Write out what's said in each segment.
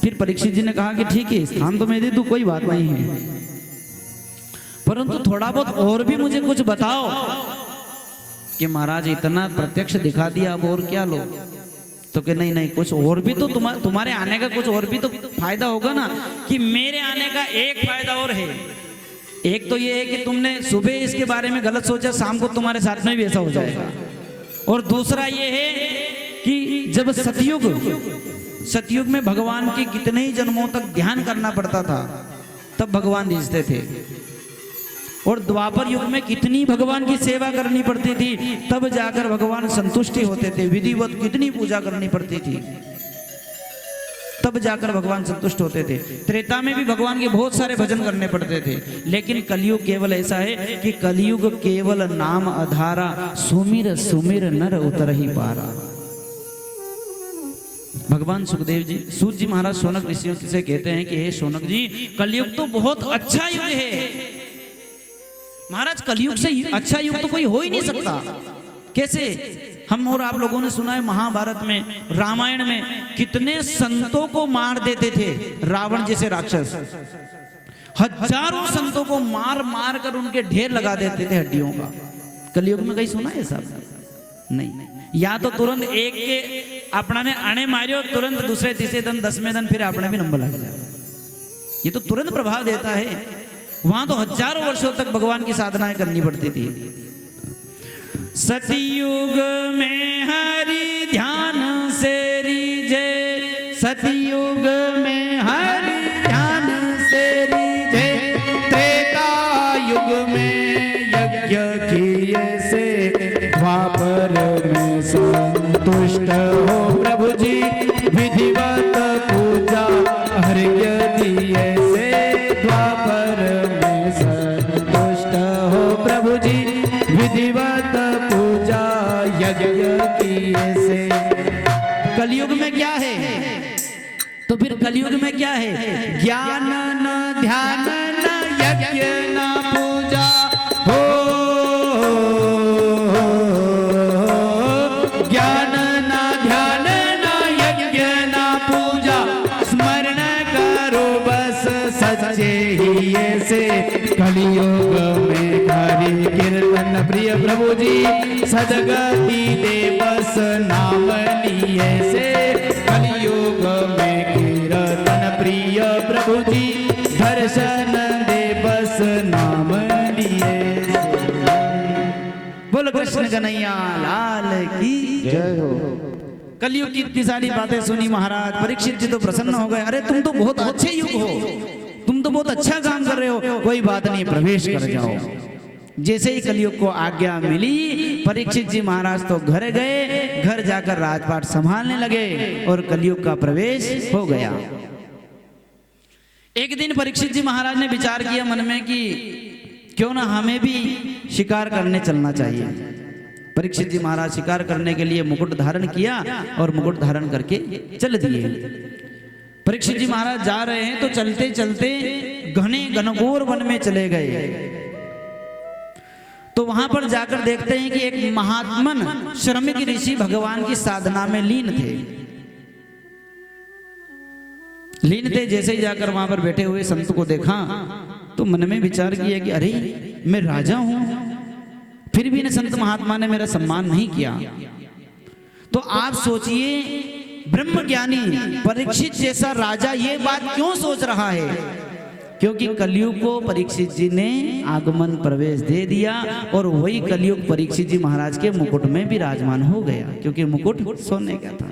फिर परीक्षित जी ने कहा कि ठीक है, स्थान तो मैं दे दूं, कोई बात नहीं है, परंतु थोड़ा बहुत और भी मुझे कुछ बताओ। कि महाराज इतना प्रत्यक्ष दिखा दिया, अब और क्या लो? तो कि नहीं नहीं, कुछ और भी तो तुम्हारे आने का कुछ और भी तो फायदा होगा ना। कि मेरे आने का एक फायदा और है। एक तो ये है कि तुमने सुबह इसके बारे में गलत सोचा, शाम को तुम्हारे साथ में भी ऐसा हो जाएगा। और दूसरा ये है कि जब सतयुग में भगवान के कितने ही जन्मों तक ध्यान करना पड़ता था, तब भगवान दिखते थे। और द्वापर युग में कितनी भगवान की सेवा करनी पड़ती थी, तब जाकर भगवान संतुष्टि होते थे। विधिवत कितनी पूजा करनी पड़ती थी, तब जाकर भगवान संतुष्ट होते थे। त्रेता में भी भगवान के बहुत सारे भजन करने पड़ते थे। लेकिन कलयुग केवल ऐसा है कि कलयुग केवल नाम आधारा, सुमिर सुमिर नर उतर ही पारा। भगवान सुखदेव जी, सूत जी महाराज शौनक ऋषियों से कहते हैं कि हे शौनक जी, कलयुग तो बहुत अच्छा युग है महाराज। कलयुग से अच्छा युग तो कोई हो ही नहीं सकता। कैसे? हम और आप लोगों ने सुना है महाभारत में, रामायण में कितने संतों को मार देते थे रावण जैसे राक्षस। हजारों संतों को मार मार कर उनके ढेर लगा देते थे हड्डियों का। कलयुग में कहीं सुना है सब? नहीं। या तो तुरंत एक के अपना ने आने मारियो, तुरंत दूसरे तीसरे दिन 10वें दिन फिर अपने भी नंबर लग जाए। ये तो तुरंत प्रभाव देता है। वहां तो हजारों वर्षों तक भगवान की साधनाएं करनी पड़ती थी। सतयुग में हरि ध्यान से रीझे, सतयुग में हरि ध्यान से रीझे, त्रेता युग में यज्ञ किए से, द्वापर में संतुष्ट हो प्रभु जी, विधिवत पूजा अर्घ्य दिए से, द्वापर में संतुष्ट हो प्रभु जी, विधिवत पूजा यज्ञ किए से। कलयुग में क्या है? तो फिर कलयुग में क्या है? ज्ञान न ध्यान न यज्ञ न पूजा हो, ज्ञान न ध्यान न यज्ञ न पूजा, स्मरण करो बस सच्चे ही से, कलयुग में हरि कीर्तन प्रिय प्रभु जी, सदगति दे बस नाम लिए से, कलयुग में कीर्तन प्रिय प्रभु जी, दर्शन दे बस नाम लिए से। बोलो कृष्ण कन्हैया लाल की जय हो। कलयुग की इतनी सारी बातें सुनी महाराज, परीक्षित जी तो प्रसन्न हो गए। अरे तुम तो बहुत अच्छे युग हो, तुम तो बहुत अच्छा काम कर रहे हो, कोई बात नहीं, प्रवेश कर जाओ। जैसे ही कलयुग को आज्ञा मिली, परीक्षित जी महाराज तो घर गए, घर जाकर राजपाट संभालने लगे और कलयुग का प्रवेश हो गया। एक दिन परीक्षित जी महाराज ने विचार किया मन में कि क्यों ना हमें भी शिकार करने चलना चाहिए। परीक्षित जी महाराज शिकार करने के लिए मुकुट धारण किया और मुकुट धारण करके चल दिए। परीक्षित जी महाराज जा रहे हैं तो चलते चलते घने घनघोर वन में चले गए। तो वहां पर जाकर देखते हैं कि एक महात्मन श्रमिक ऋषि भगवान की साधना में लीन थे। जैसे ही जाकर वहां पर बैठे हुए संत को देखा तो मन में विचार किया कि अरे मैं राजा हूं, फिर भी संत महात्मा ने मेरा सम्मान नहीं किया। तो आप सोचिए, ब्रह्मज्ञानी परीक्षित जैसा राजा ये बात क्यों सोच रहा है? क्योंकि कलयुग को परीक्षित जी ने आगमन प्रवेश दे दिया और वही कलयुग परीक्षित जी महाराज के मुकुट में विराजमान हो गया, क्योंकि मुकुट सोने का था।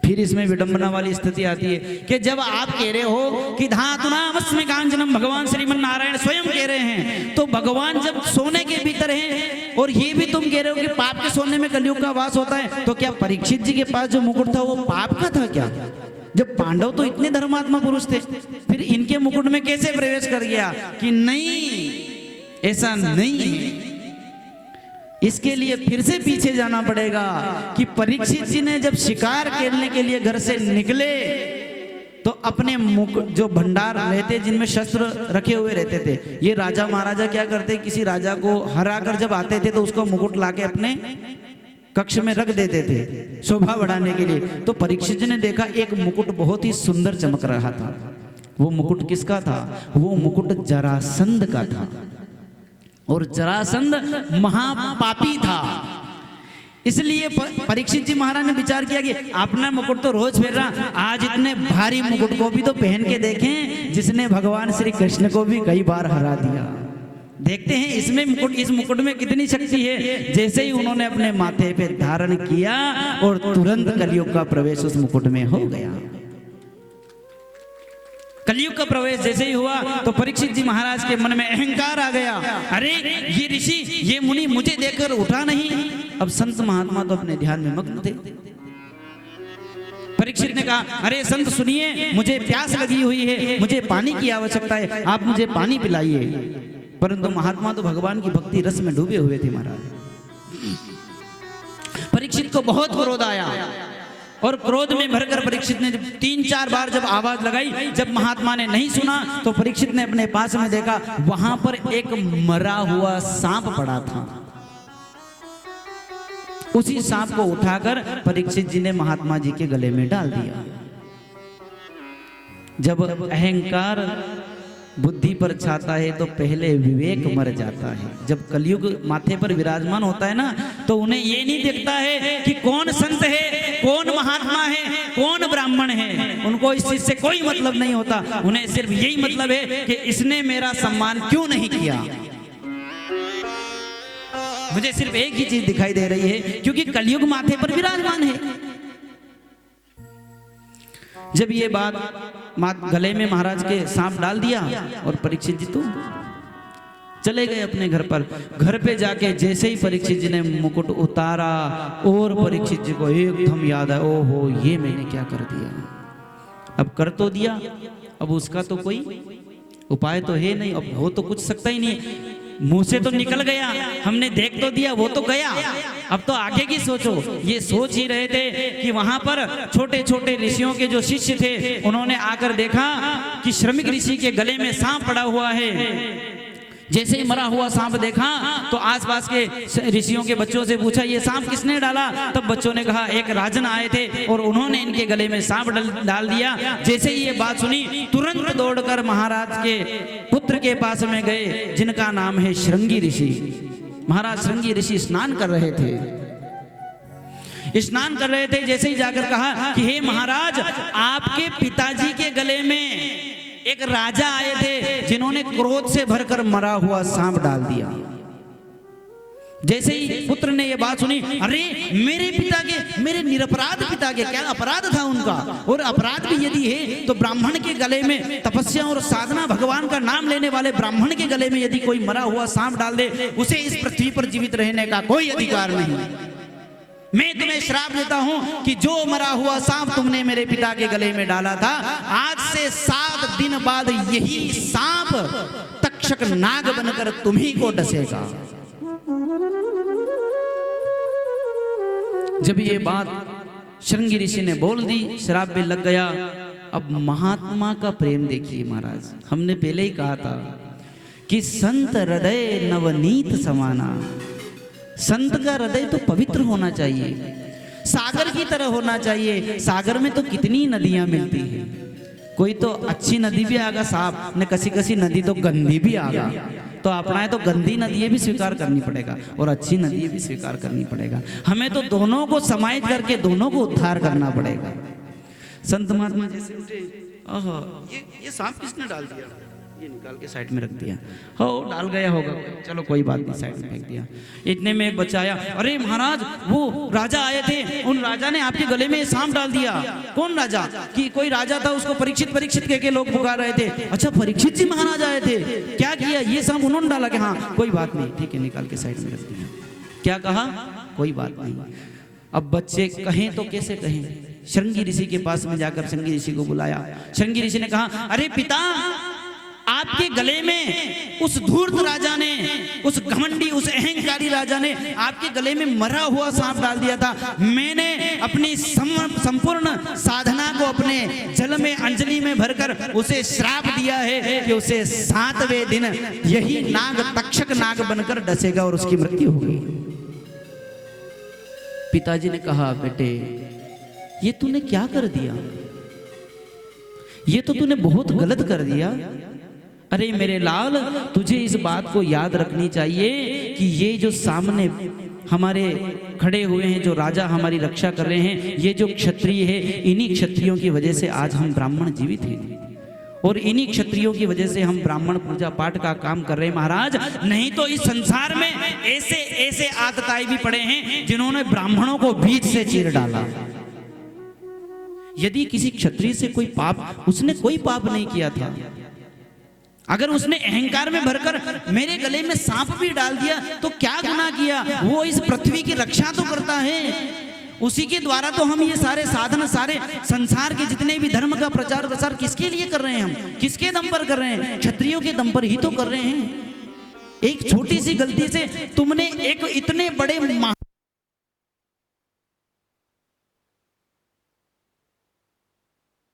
फिर इसमें विडंबना वाली स्थिति आती है कि जब आप कह रहे हो कि धातुनामस्मि कांचनम, भगवान श्रीमन नारायण स्वयं कह रहे हैं, तो भगवान जब सोने के भीतर हैं और ये भी तुम कह रहे हो कि पाप के सोने में कलयुग का वास होता है, तो क्या परीक्षित जी के पास जो मुकुट था वो पाप का था क्या? जब पांडव तो इतने धर्मात्मा पुरुष थे, फिर इनके मुकुट में कैसे प्रवेश कर गया? कि नहीं, ऐसा नहीं है। इसके लिए फिर से पीछे जाना पड़ेगा कि परीक्षित जी ने जब शिकार खेलने के लिए घर से निकले तो अपने मुकुट जो भंडार रहते जिनमें शस्त्र रखे हुए रहते थे, ये राजा महाराजा क्या करते, किसी राजा को हरा कर जब आते थे तो उसको मुकुट लाके अपने कक्ष में रख देते थे शोभा बढ़ाने के लिए। तो परीक्षित जी ने देखा एक मुकुट बहुत ही सुंदर चमक रहा था। वो मुकुट किसका था? वो मुकुट जरासंध का था, और जरासंध महापापी था। इसलिए परीक्षित जी महाराज ने विचार किया कि अपना मुकुट तो रोज फेर रहा, आज इतने भारी मुकुट को भी तो पहन के देखें जिसने भगवान श्री कृष्ण को भी कई बार हरा दिया। देखते हैं इसमें मुकुट, इस मुकुट में कितनी शक्ति है। जैसे ही उन्होंने अपने माथे पे धारण किया और तुरंत कलयुग का प्रवेश उस मुकुट में हो गया। कलयुग का प्रवेश जैसे ही हुआ तो परीक्षित जी महाराज के मन में अहंकार आ गया। अरे ये ऋषि, ये मुनि मुझे देखकर उठा नहीं। अब संत महात्मा तो अपने ध्यान में मग्न थे। परीक्षित ने कहा, अरे संत सुनिए, मुझे प्यास लगी हुई है, मुझे पानी की आवश्यकता है, आप मुझे पानी पिलाइए। परंतु महात्मा तो भगवान की भक्ति रस में डूबे हुए थे महाराज। परीक्षित को बहुत क्रोध आया, और क्रोध में भरकर परीक्षित ने 3-4 बार जब आवाज लगाई, जब महात्मा ने नहीं सुना तो परीक्षित ने अपने पास में देखा, वहां पर एक मरा हुआ सांप पड़ा था। उसी सांप को उठाकर परीक्षित जी ने महात्मा जी के गले में डाल दिया। जब अहंकार बुद्धि पर छाता है तो पहले विवेक मर जाता है। जब कलयुग माथे पर विराजमान होता है ना, तो उन्हें ये नहीं देखता है कि कौन संत है, कौन महात्मा है, कौन ब्राह्मण है। उनको इस चीज से कोई मतलब नहीं होता। उन्हें सिर्फ यही मतलब है कि इसने मेरा सम्मान क्यों नहीं किया। मुझे सिर्फ एक ही चीज दिखाई दे रही है, क्योंकि कलयुग माथे पर विराजमान है। जब ये बात गले में महाराज के सांप डाल दिया और परीक्षित जी तो चले गए अपने घर पर। घर पे जाके जैसे ही परीक्षित जी ने मुकुट उतारा और परीक्षित जी को एकदम याद आया, ओहो ये मैंने क्या कर दिया। अब कर तो दिया, अब उसका तो कोई उपाय तो है नहीं, अब हो तो कुछ सकता ही नहीं। मुंह से तो निकल गया, हमने देख तो दिया, वो तो गया। अब तो आगे की सोचो। ये सोच ही रहे थे कि वहां पर छोटे छोटे ऋषियों के जो शिष्य थे, उन्होंने आकर देखा कि श्रमिक ऋषि के गले में सांप पड़ा हुआ है। जैसे ही मरा हुआ सांप देखा तो आसपास के ऋषियों के बच्चों से पूछा, ये सांप किसने डाला? तब बच्चों ने कहा, एक राजन आए थे और उन्होंने इनके गले में सांप डाल दिया। जैसे ही ये बात सुनी, तुरंत दौड़कर महाराज के पुत्र के पास में गए, जिनका नाम है श्रृंगी ऋषि। महाराज श्रृंगी ऋषि स्नान कर रहे थे। स्नान कर रहे थे, जैसे ही जाकर कहा कि हे महाराज, आपके पिताजी के गले में एक राजा आए थे जिन्होंने क्रोध से भरकर मरा हुआ सांप डाल दिया। जैसे ही पुत्र ने यह बात सुनी, अरे मेरे पिता के, मेरे निरपराध पिता के क्या अपराध था उनका? और अपराध भी यदि है तो ब्राह्मण के गले में, तपस्या और साधना भगवान का नाम लेने वाले ब्राह्मण के गले में यदि कोई मरा हुआ सांप डाल दे, उसे इस पृथ्वी पर जीवित रहने का कोई अधिकार नहीं। मैं तुम्हें श्राप देता हूं कि जो मरा हुआ सांप तुमने मेरे पिता के गले में डाला था, आज से 7 दिन बाद यही सांप तक्षक नाग बनकर तुम्ही को डसेगा। जब ये बात श्रृंगी ऋषि ने बोल दी, श्राप भी लग गया। अब महात्मा का प्रेम देखिए महाराज। हमने पहले ही कहा था कि संत हृदय नवनीत समाना। संत का हृदय तो पवित्र होना चाहिए, सागर की तरह होना चाहिए। सागर में तो कितनी नदियां मिलती हैं, कोई तो अच्छी नदी भी आगा साफ ने, कसी कसी नदी तो गंदी भी आगा। तो अपना है तो गंदी नदियां भी स्वीकार करनी पड़ेगा और अच्छी नदियां भी स्वीकार करनी पड़ेगा। हमें तो दोनों को समाहित करके दोनों को उद्धार करना पड़ेगा। संत महात्मा जैसे उठे, ये सांप किसने डाल दिया? ये निकाल के साइड में रख दिया। हो डाल गया होगा, चलो कोई बात नहीं, साइड में फेंक दिया। इतने में एक बच्चा आया, अरे महाराज वो राजा आए थे, उन राजा ने आपके गले में सांप डाल दिया। कौन राजा? कि कोई राजा था, उसको परीक्षित परीक्षित कह के लोग पुकार रहे थे। अच्छा परीक्षित जी महाराज आए थे, क्या किया? ये सांप उन्होंने डाला? कि हाँ कोई बात नहीं, ठीक है, निकाल के साइड में रख दिया। क्या कहा? कोई बात नहीं। अब बच्चे कहें तो कैसे कहें? श्रृंगी ऋषि के पास में जाकर श्रृंगी ऋषि को बुलाया। श्रृंगी ऋषि ने कहा, अरे पिता, आपके गले में उस धूर्त राजा ने, उस घमंडी, उस अहंकारी राजा ने आपके गले में मरा हुआ सांप डाल दिया था। मैंने अपनी संपूर्ण साधना को अपने जल में अंजलि में भरकर उसे श्राप दिया है कि उसे 7वें दिन यही नाग तक्षक नाग बनकर डसेगा और उसकी मृत्यु होगी। पिताजी ने कहा, बेटे ये तूने क्या कर दिया, ये तो तूने बहुत गलत कर दिया। अरे मेरे लाल, तुझे इस बात को याद रखनी चाहिए कि ये जो सामने हमारे खड़े हुए हैं, जो राजा हमारी रक्षा कर रहे हैं, ये जो क्षत्रिय है, इन्हीं क्षत्रियों की वजह से आज हम ब्राह्मण जीवित हैं और इन्हीं क्षत्रियों की वजह से हम ब्राह्मण पूजा पाठ का काम कर रहे हैं महाराज। नहीं तो इस संसार में ऐसे ऐसे आतताई भी पड़े हैं जिन्होंने ब्राह्मणों को बीच से चीर डाला। यदि किसी क्षत्रिय से कोई पाप, उसने कोई पाप नहीं किया था, अगर उसने अहंकार में भरकर मेरे गले में सांप भी डाल दिया तो क्या गुनाह किया? वो इस पृथ्वी की रक्षा तो करता है, उसी के द्वारा तो हम ये सारे साधन, सारे संसार के जितने भी धर्म का प्रचार प्रसार किसके लिए कर रहे हैं? हम किसके दम पर कर रहे हैं? क्षत्रियों के दम पर ही तो कर रहे हैं। एक छोटी सी गलती से तुमने एक इतने बड़े